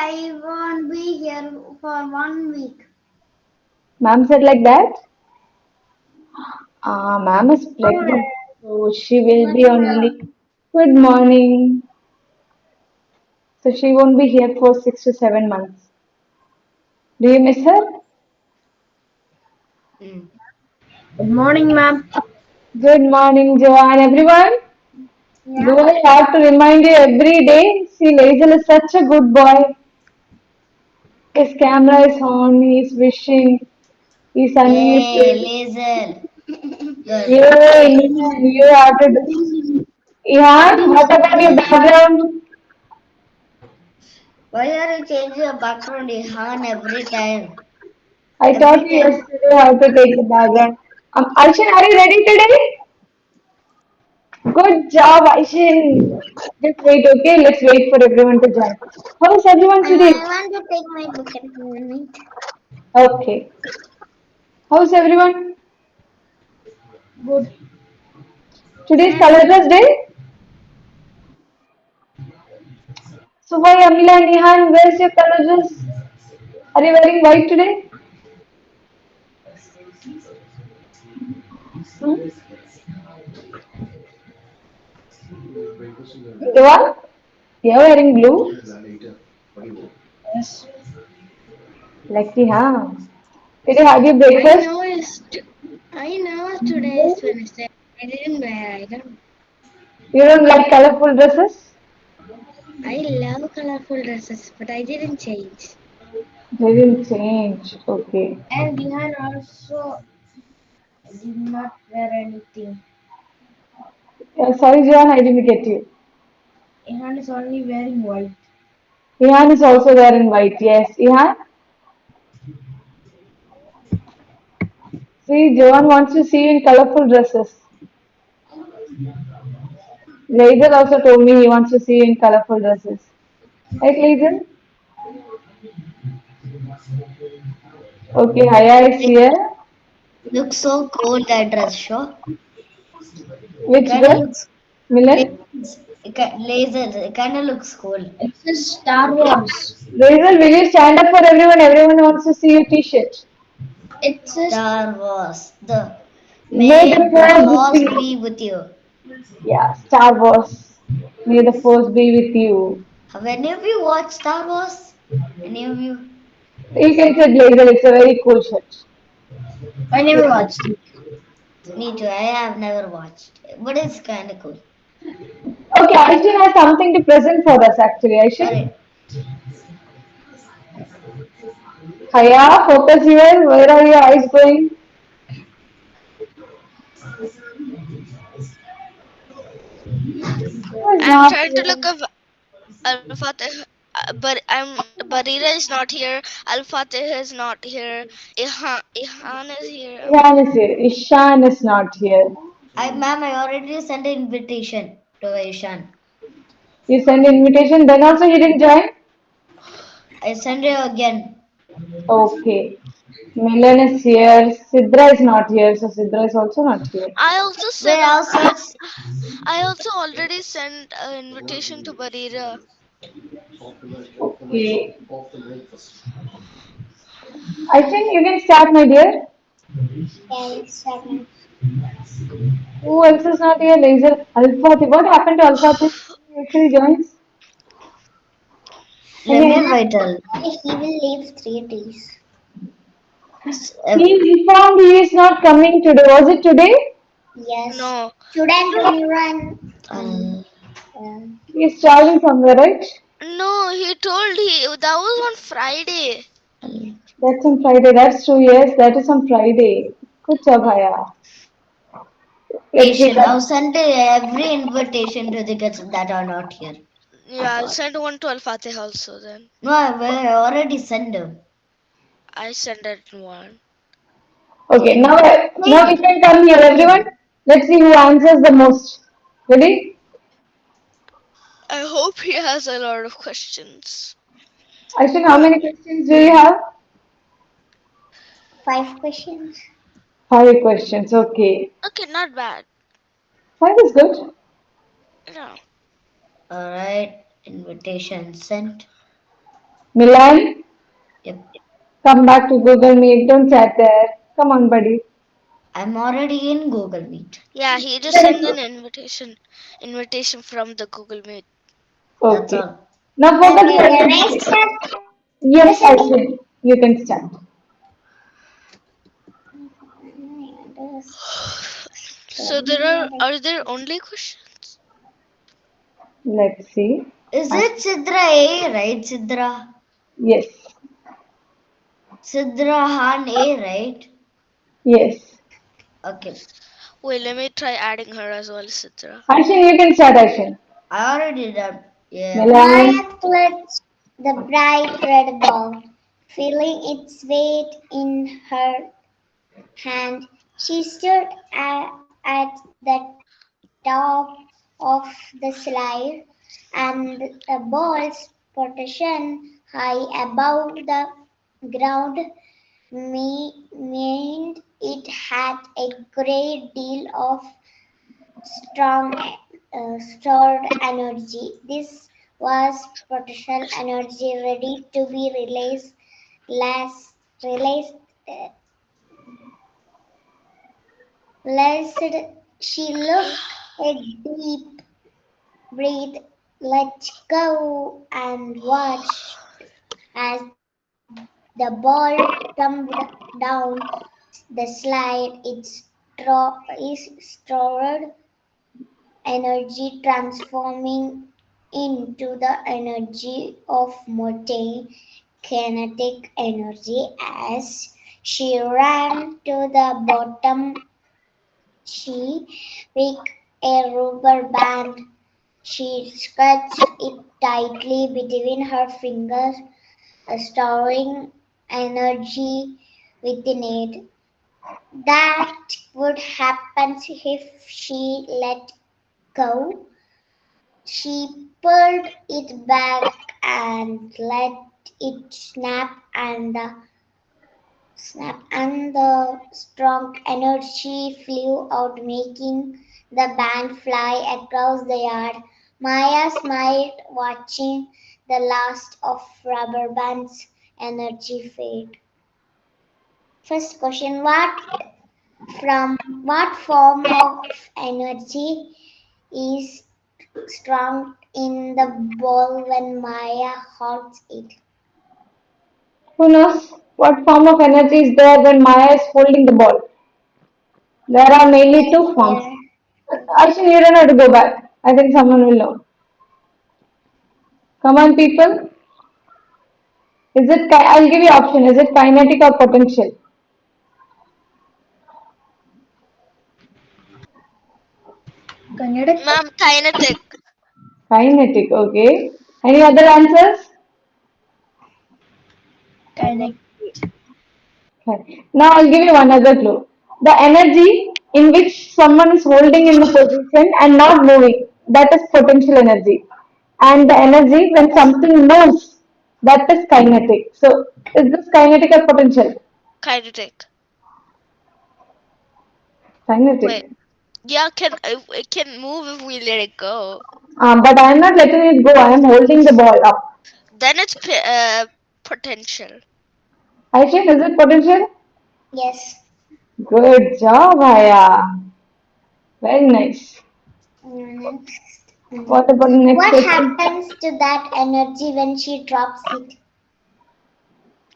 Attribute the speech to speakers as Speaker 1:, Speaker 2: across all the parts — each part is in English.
Speaker 1: I won't be here for 1 week.
Speaker 2: Ma'am said like that. Ma'am is pregnant,
Speaker 1: Correct.
Speaker 2: so she will be
Speaker 1: Morning,
Speaker 2: only.
Speaker 1: ma'am.
Speaker 2: Good morning. So she won't be here for 6 to 7 months. Do you miss her?
Speaker 1: Mm. Good morning, ma'am.
Speaker 2: Good morning, Joanne. Everyone, do
Speaker 1: Yeah.
Speaker 2: I have to remind you every day? See, Lazel is such a good boy. His camera is on. He's wishing. He's
Speaker 3: Yay,
Speaker 2: unmuted.
Speaker 3: laser. Good.
Speaker 2: Yay, you have to do. Ihan, what about your
Speaker 3: Yes.
Speaker 2: background?
Speaker 3: Why are you changing your background, Ihan, every time?
Speaker 2: I taught
Speaker 3: Every
Speaker 2: you
Speaker 3: time.
Speaker 2: yesterday how to take the background. Aishin, are you ready today? Good job, Aishin. Just wait, okay? Let's wait for everyone to join. How is everyone
Speaker 1: Ma'am, I
Speaker 2: today?
Speaker 1: want to take my book at the moment.
Speaker 2: Okay. How's everyone?
Speaker 1: Good.
Speaker 2: Today's
Speaker 1: Ma'am,
Speaker 2: Colors Day. So why Amila and Nihan, where's your colors? Are you wearing white today? Hmm? Dewan? You're wearing blue?
Speaker 1: yes.
Speaker 2: Lucky, huh? Did you have your
Speaker 1: I
Speaker 2: breakfast?
Speaker 1: know it's. I know today is Wednesday. I didn't wear. I don't.
Speaker 2: You don't like colorful dresses?
Speaker 1: I love colorful dresses, but I didn't change.
Speaker 2: They didn't change. Okay.
Speaker 1: And Gihan also did not wear anything.
Speaker 2: Sorry, Johan, I didn't get you.
Speaker 1: Gihan is only wearing white.
Speaker 2: Ihan is also there in white. Yes, Ihan. See, Johan wants to see you in colorful dresses. Laser also told me he wants to see you in colorful dresses. Right, Laser? Okay, Haya is
Speaker 3: It
Speaker 2: here.
Speaker 3: looks so cool, that dress, sure. It
Speaker 2: Which
Speaker 3: kind of
Speaker 2: dress?
Speaker 3: looks.
Speaker 2: Milan?
Speaker 3: Laser. It kind of looks cool.
Speaker 1: It says Star Wars.
Speaker 2: Laser, will you stand up for everyone? Everyone wants to see your t-shirt.
Speaker 1: It says
Speaker 3: Star Wars. The
Speaker 2: May the
Speaker 3: May the
Speaker 2: force
Speaker 3: force
Speaker 2: be.
Speaker 3: be with you.
Speaker 2: Yeah, Star Wars. May the force be with you.
Speaker 3: Have any of you watched Star Wars? Any of you?
Speaker 2: You can say Laser, it's a very cool shirt.
Speaker 1: I never watched it.
Speaker 3: Me too. I have never watched, but it's kind of cool.
Speaker 2: Okay, Aishin has something to present for us actually. Aishin?
Speaker 3: Alright.
Speaker 2: Haya, focus here. Where are your eyes going? Who is
Speaker 4: I'm
Speaker 2: not
Speaker 4: trying to look
Speaker 2: here?
Speaker 4: up Al Fateh, but Barira is not here. Al Fateh is not here. Ihan is here.
Speaker 2: Ihan is here. Ishan is not here.
Speaker 3: Ma'am, I already sent an invitation to Ishan.
Speaker 2: You send invitation, then also he didn't join?
Speaker 3: I send you again.
Speaker 2: Okay. Milan is here. Sidra is not here, so Sidra is also not here.
Speaker 4: I also
Speaker 3: Wait,
Speaker 4: sent.
Speaker 3: I'll search.
Speaker 4: I also already sent an invitation to Barira.
Speaker 2: Okay. I think you can start, my dear.
Speaker 1: Yeah, let's start now.
Speaker 2: Who else is not here? Laser. Alpha. What happened to Alpha? He usually joins.
Speaker 3: Let
Speaker 2: Any
Speaker 3: me
Speaker 2: idea?
Speaker 3: invite her.
Speaker 1: He will leave 3 days.
Speaker 3: Uh,
Speaker 2: He informed he is not coming today. Was it today?
Speaker 1: Yes.
Speaker 4: No,
Speaker 1: Today and
Speaker 4: no,
Speaker 1: tomorrow
Speaker 3: uh,
Speaker 1: and
Speaker 2: He is traveling somewhere, right?
Speaker 4: no. He told he that was on Friday.
Speaker 2: That's on Friday. That's true. Yes, that is on Friday. Good job, Haya. Let's see
Speaker 3: invitation. I'll
Speaker 2: that.
Speaker 3: send every invitation to the kids that are not here.
Speaker 4: Yeah, I'll send one to Al Fateh also. Then
Speaker 3: No, I already sent them.
Speaker 4: I send it one.
Speaker 2: Okay, now we
Speaker 3: Same.
Speaker 2: can come here, everyone.
Speaker 3: Same.
Speaker 2: Let's see who answers the most. Ready?
Speaker 4: I hope he has a lot of questions.
Speaker 2: Aishin, how
Speaker 4: Uh,
Speaker 2: many questions do you have?
Speaker 1: 5 questions.
Speaker 2: 5 questions. Okay,
Speaker 4: okay, not bad.
Speaker 2: five is good.
Speaker 4: No.
Speaker 3: Alright. Invitation sent.
Speaker 2: Milan,
Speaker 3: Yep.
Speaker 2: come back to Google Meet. Don't chat there. Come on, buddy.
Speaker 3: I'm already in Google Meet.
Speaker 4: Yeah, he just sent an invitation from the Google Meet.
Speaker 3: That's
Speaker 2: Okay.
Speaker 3: all.
Speaker 2: Now focus
Speaker 1: Okay,
Speaker 2: on
Speaker 1: can I
Speaker 2: the.
Speaker 1: start the
Speaker 2: Yes, I
Speaker 1: session?
Speaker 2: can. You can start.
Speaker 4: So are there only questions?
Speaker 2: Let's see.
Speaker 3: Is
Speaker 2: I,
Speaker 3: it Sidra A, right? Sidra.
Speaker 2: yes.
Speaker 3: Sidra Han A, right?
Speaker 2: Yes.
Speaker 3: Okay.
Speaker 4: Wait, let me try adding her as well, Citra.
Speaker 2: Aishin, you can start, Aishin.
Speaker 3: I already done. Yeah.
Speaker 2: Milan.
Speaker 1: Maya clutched the bright red ball, feeling its weight in her hand. She stood at the top of the slide, and the ball's position high above the ground meant it had a great deal of strong stored energy. This was potential energy ready to be released. uh, released. She looked a deep breath, let go, and watched as the ball tumbled down the slide. Is stored energy transforming into the energy of motion, kinetic energy. As she ran to the bottom, she picked a rubber band. She scratched it tightly between her fingers, storing energy within it. That would happen if she let go. She pulled it back and let it snap, and the strong energy flew out, making the band fly across the yard. Maya smiled, watching the last of rubber band's energy fade. First question: what form of energy is strong in the ball when Maya holds it?
Speaker 2: Who knows what form of energy is there when Maya is holding the ball? There are mainly
Speaker 1: Yes,
Speaker 2: two forms.
Speaker 1: there.
Speaker 2: Aishin, you don't have to go back. I think someone will know. Come on, people. I'll give you option. Is it kinetic or potential?
Speaker 1: Kinetic.
Speaker 4: Ma'am, kinetic.
Speaker 2: Kinetic, okay. Any other answers?
Speaker 1: Kinetic.
Speaker 2: Okay. Now I'll give you one other clue. The energy in which someone is holding in the position and not moving, that is potential energy. And the energy when something moves, that is kinetic. So is this kinetic or potential?
Speaker 4: Kinetic. Wait.
Speaker 2: Kinetic.
Speaker 4: Yeah, it can move if we let it go.
Speaker 2: But I am not letting it go. I am holding the ball up.
Speaker 4: Then it's potential.
Speaker 2: Aishin, is it potential?
Speaker 1: Yes.
Speaker 2: Good job, Aya. Very nice.
Speaker 1: Next.
Speaker 2: What about the next
Speaker 1: What
Speaker 2: question?
Speaker 1: happens to that energy when she drops it?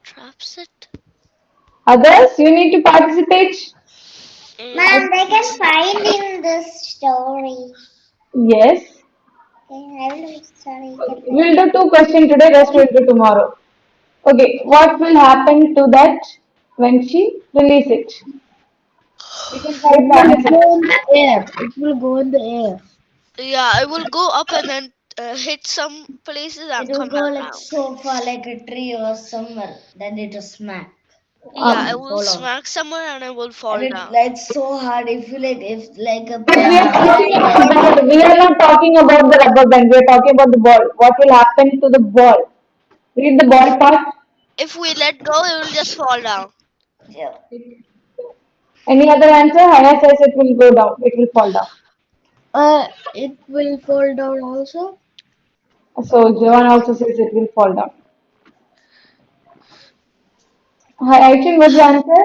Speaker 4: Traps it.
Speaker 2: Others, you need to participate.
Speaker 4: Yeah.
Speaker 1: Ma'am, they can find in this story.
Speaker 2: Yes.
Speaker 1: Okay, I will study.
Speaker 2: We'll do two questions today, rest we'll do tomorrow. Okay, what will happen to that when she release it? You can
Speaker 1: It
Speaker 2: write the
Speaker 1: will
Speaker 2: answer.
Speaker 1: go in the air. It will go in the air.
Speaker 4: Yeah, I will go up and then hit some places
Speaker 3: It
Speaker 4: and
Speaker 3: will
Speaker 4: come
Speaker 3: go
Speaker 4: back
Speaker 3: like
Speaker 4: down.
Speaker 3: so far, like a tree or somewhere. Then it will smack
Speaker 4: Yeah,
Speaker 3: and
Speaker 4: I
Speaker 2: Um,
Speaker 3: will
Speaker 4: will
Speaker 3: fall out.
Speaker 4: smack somewhere and I will
Speaker 3: And
Speaker 4: fall
Speaker 3: it
Speaker 4: down.
Speaker 3: like so hard. If you like, if like a
Speaker 2: but we are
Speaker 3: person
Speaker 2: talking
Speaker 3: trying
Speaker 2: about
Speaker 3: to.
Speaker 2: ball. We are not talking about the rubber band. We are talking about the ball. What will happen to the ball? Read the ball part.
Speaker 4: If we let go, it will just fall down.
Speaker 3: Yeah.
Speaker 2: Any other answer? Haya says it will go down. It will fall down.
Speaker 1: It will fall down also.
Speaker 2: So Joan also says it will fall down. Hi, Aishin, what's the answer?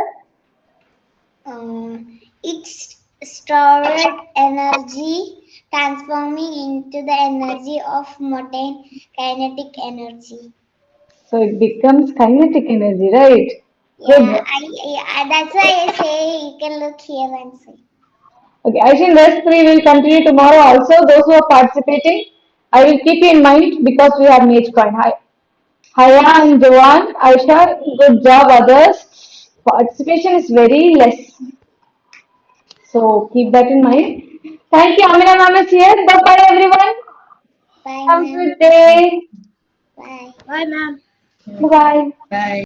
Speaker 1: It's stored energy transforming into the energy of motile kinetic energy.
Speaker 2: So it becomes kinetic energy, right?
Speaker 1: Yeah,
Speaker 2: Good.
Speaker 1: that's why I say you can look here and see.
Speaker 2: Okay, Aishin, rest three will continue tomorrow also. Those who are participating, I will keep you in mind because we have match point. Hi, Haya and Joanne, Aisha, good job, others. Participation is very less. So keep that in mind. Thank you, Amina ma'am is here. Bye bye everyone.
Speaker 1: Bye,
Speaker 2: Have a
Speaker 1: ma'am.
Speaker 2: good day.
Speaker 1: Bye.
Speaker 4: Bye, ma'am.
Speaker 2: Bye bye.
Speaker 3: Bye.